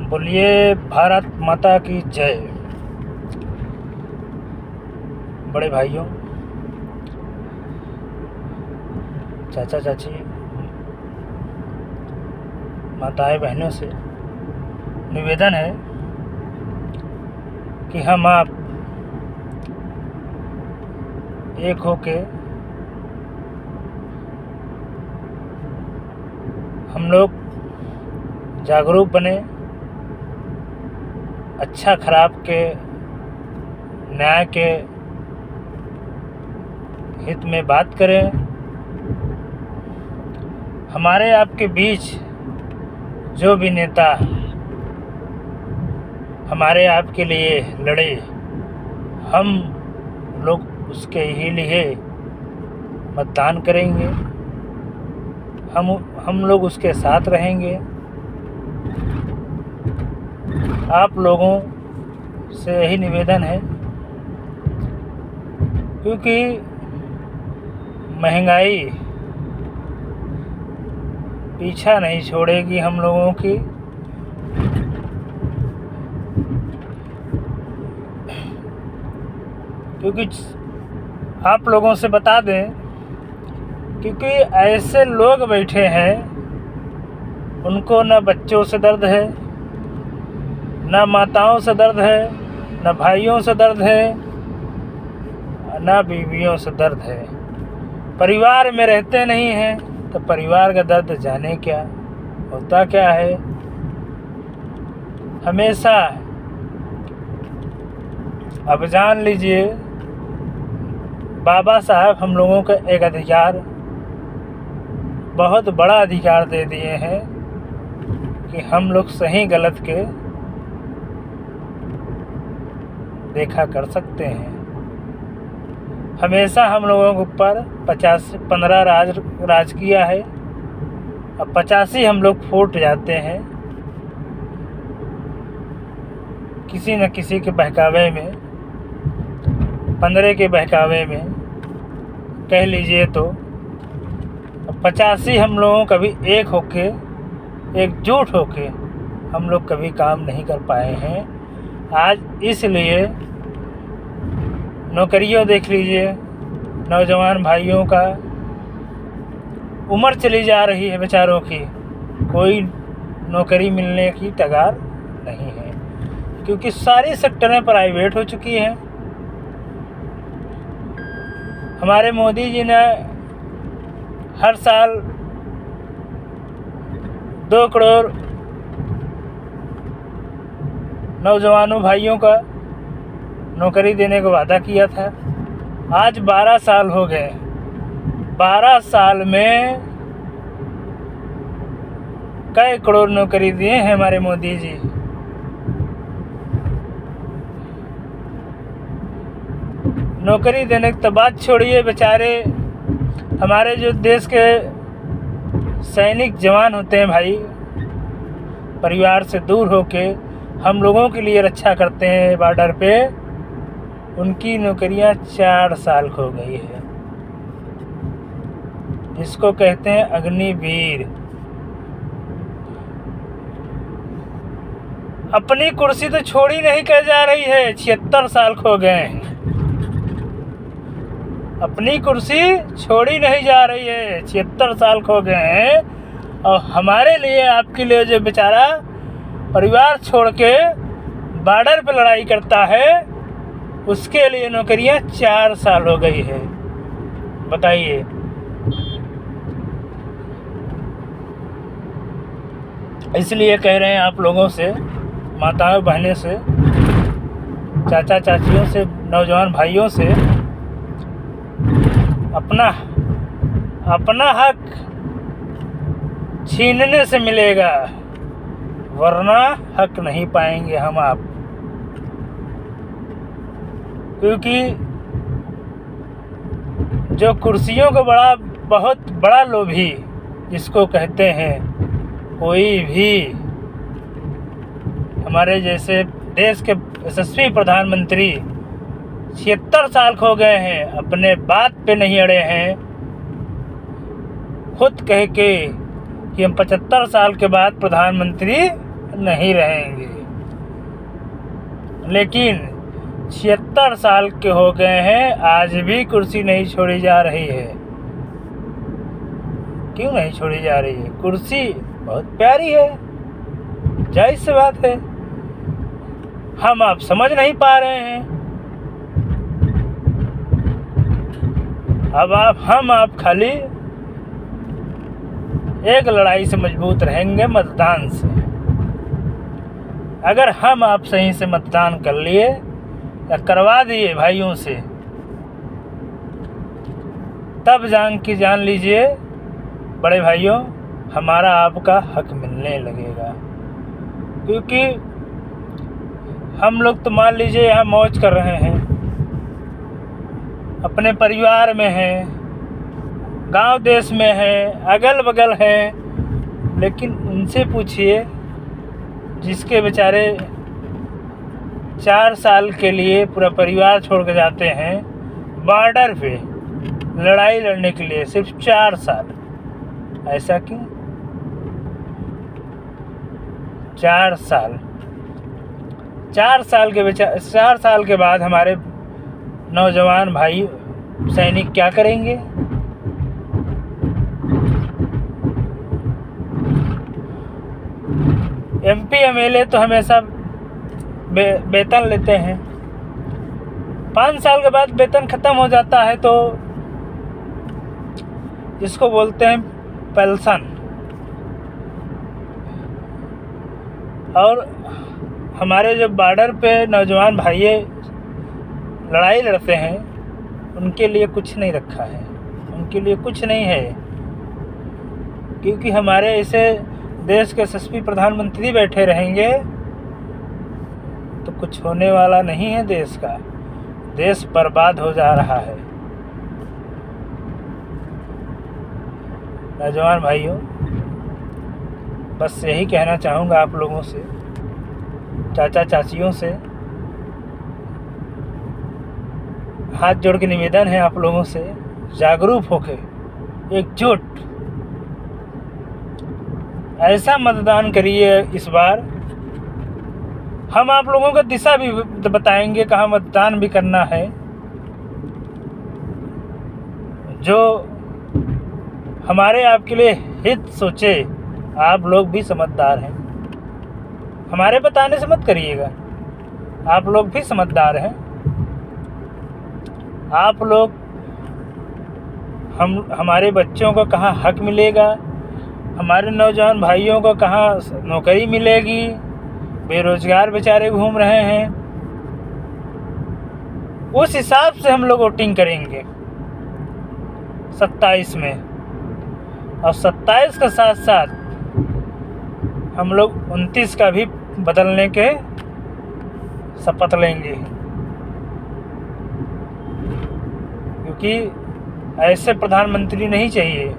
बोलिए भारत माता की जय। बड़े भाइयों, चाचा चाची, माताएं बहनों से निवेदन है कि हम आप एक होके हम लोग जागरूक बने, अच्छा खराब के न्याय के हित में बात करें। हमारे आपके बीच जो भी नेता हमारे आपके लिए लड़े, हम लोग उसके ही लिए मतदान करेंगे, हम लोग उसके साथ रहेंगे। आप लोगों से यही निवेदन है, क्योंकि महंगाई पीछा नहीं छोड़ेगी हम लोगों की। क्योंकि आप लोगों से बता दें, क्योंकि ऐसे लोग बैठे हैं, उनको न बच्चों से दर्द है, न माताओं से दर्द है, न भाइयों से दर्द है, न बीवियों से दर्द है। परिवार में रहते नहीं हैं तो परिवार का दर्द जाने क्या होता क्या है। हमेशा अब जान लीजिए, बाबा साहब हम लोगों को एक अधिकार, बहुत बड़ा अधिकार दे दिए हैं कि हम लोग सही गलत के देखा कर सकते हैं। हमेशा हम लोगों के ऊपर 15 राज किया है, अब 85 हम लोग फूट जाते हैं किसी न किसी के बहकावे में, 15 के बहकावे में कह लीजिए तो। 85 हम लोगों कभी एक होके, एकजुट होके हम लोग कभी काम नहीं कर पाए हैं। आज इसलिए नौकरियों देख लीजिए, नौजवान भाइयों का उम्र चली जा रही है बेचारों की, कोई नौकरी मिलने की तगार नहीं है, क्योंकि सारी सेक्टरें प्राइवेट हो चुकी हैं। हमारे मोदी जी ने हर साल 2 करोड़ नौजवानों भाइयों का नौकरी देने का वादा किया था। आज 12 साल हो गए, 12 साल में कई करोड़ नौकरी दिए हैं हमारे मोदी जी। नौकरी देने की तो बात छोड़िए, बेचारे हमारे जो देश के सैनिक जवान होते हैं भाई, परिवार से दूर होके हम लोगों के लिए रक्षा करते हैं बॉर्डर पे, उनकी नौकरियां 4 साल खो गई है। जिसको कहते हैं अग्निवीर। अपनी कुर्सी तो छोड़ी नहीं कर जा रही है, 76 साल खो गए हैं। अपनी कुर्सी छोड़ी नहीं जा रही है, 76 साल खो गए हैं। और हमारे लिए, आपके लिए जो बेचारा परिवार छोड़ के बॉर्डर पे लड़ाई करता है, उसके लिए नौकरियां 4 साल हो गई है। बताइए, इसलिए कह रहे हैं आप लोगों से, माताओं बहनें से, चाचा चाचियों से, नौजवान भाइयों से, अपना हक छीनने से मिलेगा, वरना हक नहीं पाएंगे हम आप। क्योंकि जो कुर्सियों को बहुत बड़ा लोभी जिसको कहते हैं, कोई भी हमारे जैसे देश के यशस्वी प्रधानमंत्री 76 साल खो गए हैं, अपने बात पे नहीं अड़े हैं। खुद कह के कि हम 75 साल के बाद प्रधानमंत्री नहीं रहेंगे। लेकिन 76 साल के हो गए हैं, आज भी कुर्सी नहीं छोड़ी जा रही है। क्यों नहीं छोड़ी जा रही है? कुर्सी बहुत प्यारी है, जायज़ सी बात है। हम आप समझ नहीं पा रहे हैं। अब हम आप खाली एक लड़ाई से मजबूत रहेंगे, मतदान से। अगर हम आप सही से मतदान कर लिए या करवा दिए भाइयों से, तब जान लीजिए बड़े भाइयों, हमारा आपका हक मिलने लगेगा। क्योंकि हम लोग तो मान लीजिए यहाँ मौज कर रहे हैं, अपने परिवार में हैं, गांव देश में हैं, अगल बगल हैं। लेकिन उनसे पूछिए जिसके बेचारे 4 साल के लिए पूरा परिवार छोड़ के जाते हैं बॉर्डर पे लड़ाई लड़ने के लिए, सिर्फ 4 साल। ऐसा क्यों? 4 साल 4 साल के 4 साल के बाद हमारे नौजवान भाई सैनिक क्या करेंगे? MP MLA तो हमेशा वेतन लेते हैं। 5 साल के बाद वेतन ख़त्म हो जाता है, तो जिसको बोलते हैं पेंशन। और हमारे जो बॉर्डर पे नौजवान भाई लड़ाई लड़ते हैं, उनके लिए कुछ नहीं रखा है, उनके लिए कुछ नहीं है। क्योंकि हमारे ऐसे देश के यशस्वी प्रधानमंत्री बैठे रहेंगे तो कुछ होने वाला नहीं है। देश का देश बर्बाद हो जा रहा है। नौजवान भाइयों, बस यही कहना चाहूँगा आप लोगों से, चाचा चाचियों से हाथ जोड़ के निवेदन है आप लोगों से, जागरूक होके एकजुट ऐसा मतदान करिए। इस बार हम आप लोगों को दिशा भी बताएंगे, कहाँ मतदान भी करना है। जो हमारे आपके लिए हित सोचे, आप लोग भी समझदार हैं। हमारे बताने से मत करिएगा, आप लोग भी समझदार हैं। आप लोग हमारे बच्चों को कहाँ हक मिलेगा, हमारे नौजवान भाइयों को कहाँ नौकरी मिलेगी, बेरोजगार बेचारे घूम रहे हैं, उस हिसाब से हम लोग वोटिंग करेंगे 27 में। और 27 के साथ साथ हम लोग 29 का भी बदलने के शपथ लेंगे। क्योंकि ऐसे प्रधानमंत्री नहीं चाहिए